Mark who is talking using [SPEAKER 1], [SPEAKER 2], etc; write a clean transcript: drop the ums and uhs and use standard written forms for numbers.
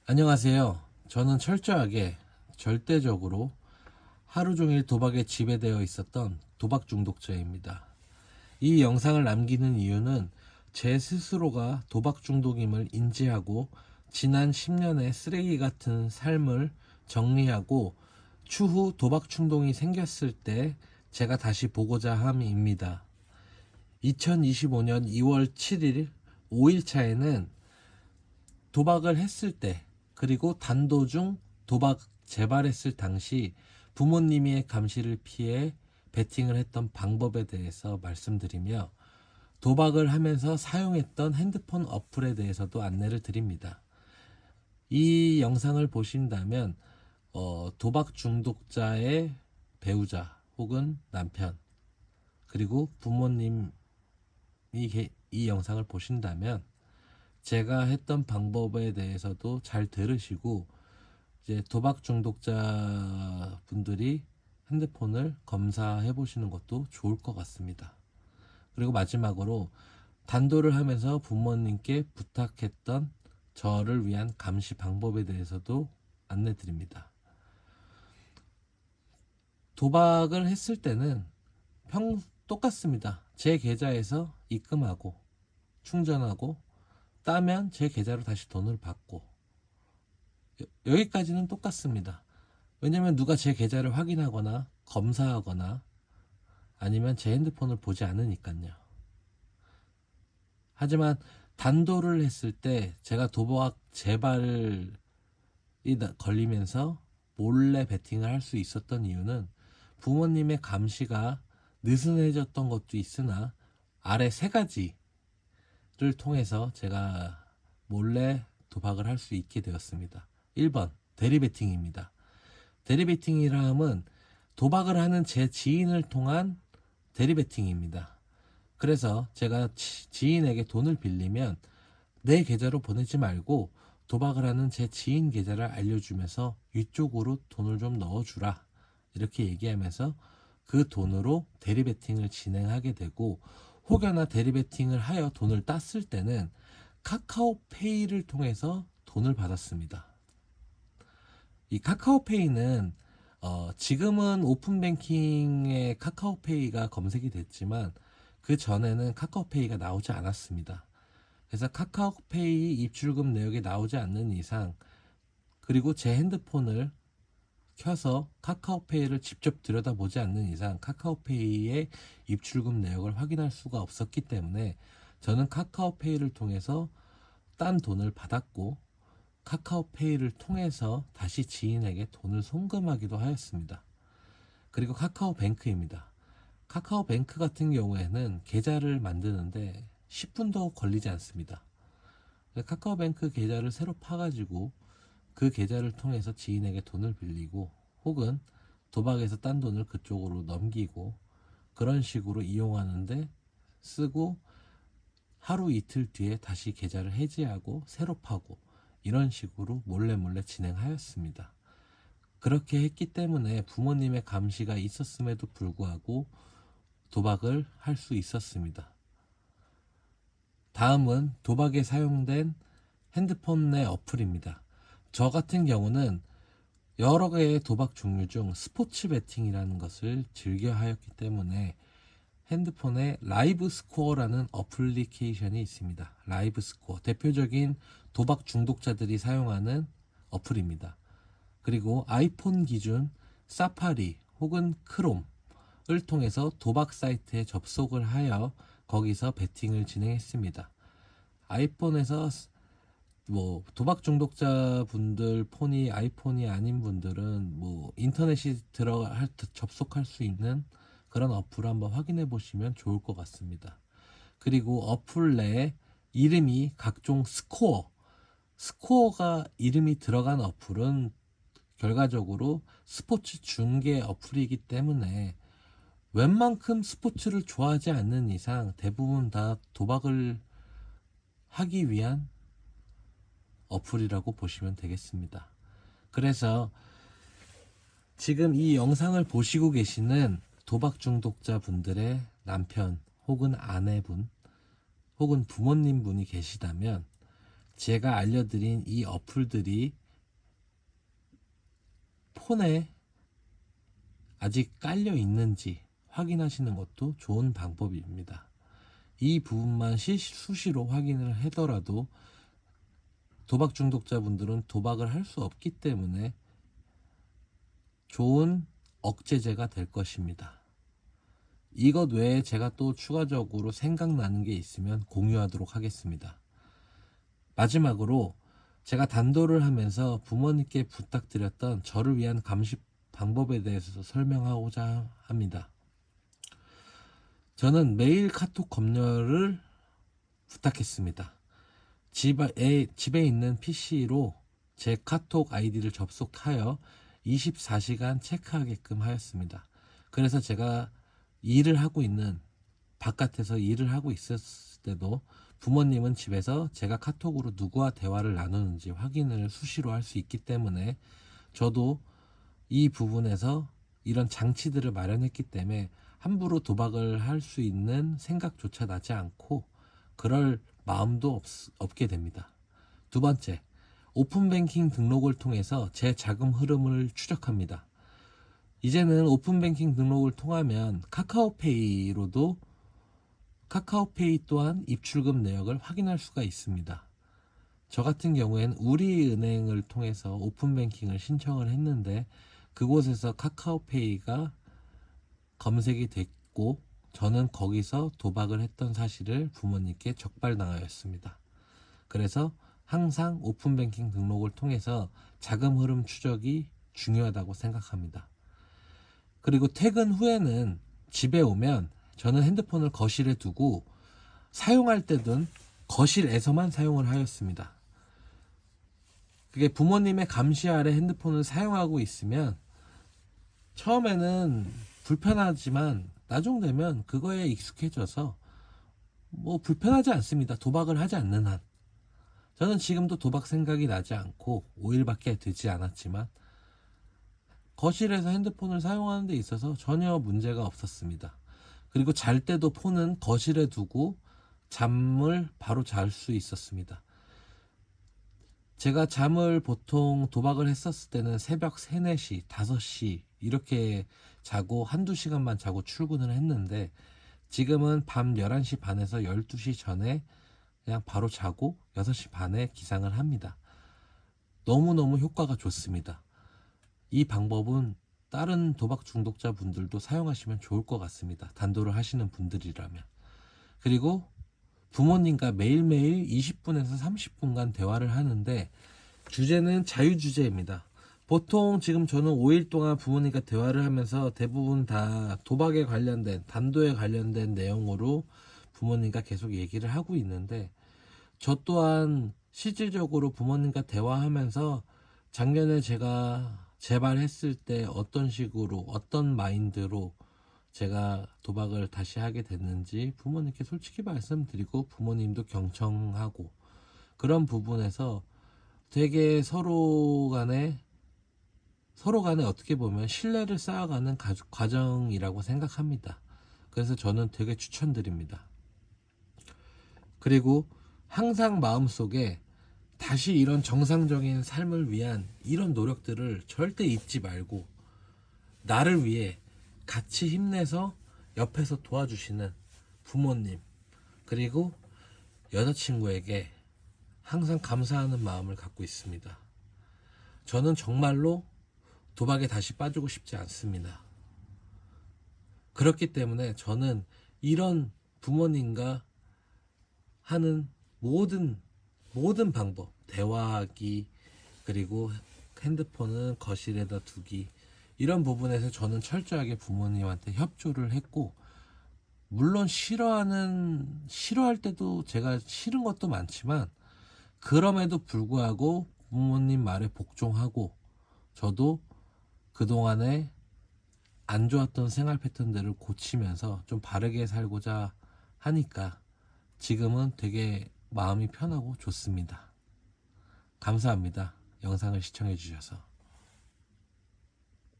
[SPEAKER 1] 안녕하세요. 저는 철저하게 절대적으로 하루 종일 도박에 지배되어 있었던 도박 중독자입니다. 이 영상을 남기는 이유는 제 스스로가 도박 중독임을 인지하고 지난 10년의 쓰레기 같은 삶을 정리하고 추후 도박 충동이 생겼을 때 제가 다시 보고자 함입니다. 2025년 2월 7일 5일차에는 도박을 했을 때, 그리고 단도중 도박 재발했을 당시 부모님의 감시를 피해 베팅을 했던 방법에 대해서 말씀드리며, 도박을 하면서 사용했던 핸드폰 어플에 대해서도 안내를 드립니다. 이 영상을 보신다면 도박 중독자의 배우자 혹은 남편, 그리고 부모님이 이 영상을 보신다면 제가 했던 방법에 대해서도 잘 들으시고, 이제 도박 중독자 분들이 핸드폰을 검사해 보시는 것도 좋을 것 같습니다. 그리고 마지막으로 단도를 하면서 부모님께 부탁했던 저를 위한 감시 방법에 대해서도 안내 드립니다. 도박을 했을 때는 똑같습니다. 제 계좌에서 입금하고 충전하고 따면 제 계좌로 다시 돈을 받고, 여기까지는 똑같습니다. 왜냐면 누가 제 계좌를 확인하거나 검사하거나 아니면 제 핸드폰을 보지 않으니까요. 하지만 단도를 했을 때 제가 도박 재발이 걸리면서 몰래 베팅을 할 수 있었던 이유는 부모님의 감시가 느슨해졌던 것도 있으나 아래 세 가지를 통해서 제가 몰래 도박을 할 수 있게 되었습니다. 1번 대리베팅입니다. 대리베팅이라 함은 도박을 하는 제 지인을 통한 대리베팅입니다. 그래서 제가 지인에게 돈을 빌리면 내 계좌로 보내지 말고 도박을 하는 제 지인 계좌를 알려주면서 이쪽으로 돈을 좀 넣어주라, 이렇게 얘기하면서 그 돈으로 대리베팅을 진행하게 되고, 혹여나 대리베팅을 하여 돈을 땄을 때는 카카오페이를 통해서 돈을 받았습니다. 이 카카오페이는 지금은 오픈뱅킹에 카카오페이가 검색이 됐지만 그 전에는 카카오페이가 나오지 않았습니다. 그래서 카카오페이 입출금 내역이 나오지 않는 이상, 그리고 제 핸드폰을 켜서 카카오페이를 직접 들여다보지 않는 이상 카카오페이의 입출금 내역을 확인할 수가 없었기 때문에 저는 카카오페이를 통해서 딴 돈을 받았고, 카카오페이를 통해서 다시 지인에게 돈을 송금하기도 하였습니다. 그리고 카카오뱅크입니다. 카카오뱅크 같은 경우에는 계좌를 만드는데 10분도 걸리지 않습니다. 카카오뱅크 계좌를 새로 파가지고 그 계좌를 통해서 지인에게 돈을 빌리고, 혹은 도박에서 딴 돈을 그쪽으로 넘기고, 그런 식으로 이용하는데 쓰고, 하루 이틀 뒤에 다시 계좌를 해지하고 새로 파고, 이런 식으로 몰래 진행하였습니다. 그렇게 했기 때문에 부모님의 감시가 있었음에도 불구하고 도박을 할 수 있었습니다. 다음은 도박에 사용된 핸드폰 내 어플입니다. 저 같은 경우는 여러 개의 도박 종류 중 스포츠 베팅이라는 것을 즐겨 하였기 때문에 핸드폰에 라이브 스코어라는 어플리케이션이 있습니다. 라이브 스코어, 대표적인 도박 중독자들이 사용하는 어플입니다. 그리고 아이폰 기준 사파리 혹은 크롬을 통해서 도박 사이트에 접속을 하여 거기서 베팅을 진행했습니다. 아이폰에서 도박 중독자 분들 폰이 아이폰이 아닌 분들은 인터넷이 접속할 수 있는 그런 어플을 한번 확인해 보시면 좋을 것 같습니다. 그리고 어플 내에 이름이 각종 스코어가 이름이 들어간 어플은 결과적으로 스포츠 중계 어플이기 때문에 웬만큼 스포츠를 좋아하지 않는 이상 대부분 다 도박을 하기 위한 어플이라고 보시면 되겠습니다. 그래서 지금 이 영상을 보시고 계시는 도박 중독자 분들의 남편 혹은 아내분 혹은 부모님 분이 계시다면 제가 알려드린 이 어플들이 폰에 아직 깔려 있는지 확인하시는 것도 좋은 방법입니다. 이 부분만 수시로 확인을 하더라도 도박 중독자분들은 도박을 할 수 없기 때문에 좋은 억제제가 될 것입니다. 이것 외에 제가 또 추가적으로 생각나는 게 있으면 공유하도록 하겠습니다. 마지막으로 제가 단도를 하면서 부모님께 부탁드렸던 저를 위한 감시 방법에 대해서 설명하고자 합니다. 저는 매일 카톡 검열을 부탁했습니다. 집에 있는 PC로 제 카톡 아이디를 접속하여 24시간 체크하게끔 하였습니다. 그래서 제가 바깥에서 일을 하고 있었을 때도 부모님은 집에서 제가 카톡으로 누구와 대화를 나누는지 확인을 수시로 할 수 있기 때문에 저도 이 부분에서 이런 장치들을 마련했기 때문에 함부로 도박을 할 수 있는 생각조차 나지 않고 그럴 마음도 없게 됩니다. 두 번째, 오픈뱅킹 등록을 통해서 제 자금 흐름을 추적합니다. 이제는 오픈뱅킹 등록을 통하면 카카오페이 또한 입출금 내역을 확인할 수가 있습니다. 저 같은 경우엔 우리은행을 통해서 오픈뱅킹을 신청을 했는데 그곳에서 카카오페이가 검색이 됐고 저는 거기서 도박을 했던 사실을 부모님께 적발당하였습니다. 그래서 항상 오픈뱅킹 등록을 통해서 자금 흐름 추적이 중요하다고 생각합니다. 그리고 퇴근 후에는 집에 오면 저는 핸드폰을 거실에 두고 사용할 때는 거실에서만 사용을 하였습니다. 그게 부모님의 감시 아래 핸드폰을 사용하고 있으면 처음에는 불편하지만 나중 되면 그거에 익숙해져서 불편하지 않습니다. 도박을 하지 않는 한. 저는 지금도 도박 생각이 나지 않고 5일밖에 되지 않았지만 거실에서 핸드폰을 사용하는 데 있어서 전혀 문제가 없었습니다. 그리고 잘 때도 폰은 거실에 두고 잠을 바로 잘 수 있었습니다. 제가 잠을 보통 도박을 했었을 때는 새벽 3, 4시, 5시 이렇게 자고 한두 시간만 자고 출근을 했는데 지금은 밤 11시 반에서 12시 전에 그냥 바로 자고 6시 반에 기상을 합니다. 너무너무 효과가 좋습니다. 이 방법은 다른 도박 중독자 분들도 사용하시면 좋을 것 같습니다. 단도를 하시는 분들이라면. 그리고 부모님과 매일매일 20분에서 30분간 대화를 하는데 주제는 자유주제입니다. 보통 지금 저는 5일 동안 부모님과 대화를 하면서 대부분 다 도박에 관련된, 단도에 관련된 내용으로 부모님과 계속 얘기를 하고 있는데 저 또한 실질적으로 부모님과 대화하면서 작년에 제가 재발했을 때 어떤 식으로, 어떤 마인드로 제가 도박을 다시 하게 됐는지 부모님께 솔직히 말씀드리고 부모님도 경청하고 그런 부분에서 되게 서로 간에 어떻게 보면 신뢰를 쌓아가는 과정이라고 생각합니다. 그래서 저는 되게 추천드립니다. 그리고 항상 마음속에 다시 이런 정상적인 삶을 위한 이런 노력들을 절대 잊지 말고 나를 위해 같이 힘내서 옆에서 도와주시는 부모님 그리고 여자친구에게 항상 감사하는 마음을 갖고 있습니다. 저는 정말로 도박에 다시 빠지고 싶지 않습니다. 그렇기 때문에 저는 이런 부모님과 하는 모든 방법, 대화하기, 그리고 핸드폰은 거실에다 두기, 이런 부분에서 저는 철저하게 부모님한테 협조를 했고, 물론 싫어할 때도 제가 싫은 것도 많지만, 그럼에도 불구하고 부모님 말에 복종하고, 저도 그동안에 안 좋았던 생활 패턴들을 고치면서 좀 바르게 살고자 하니까 지금은 되게 마음이 편하고 좋습니다. 감사합니다. 영상을 시청해 주셔서.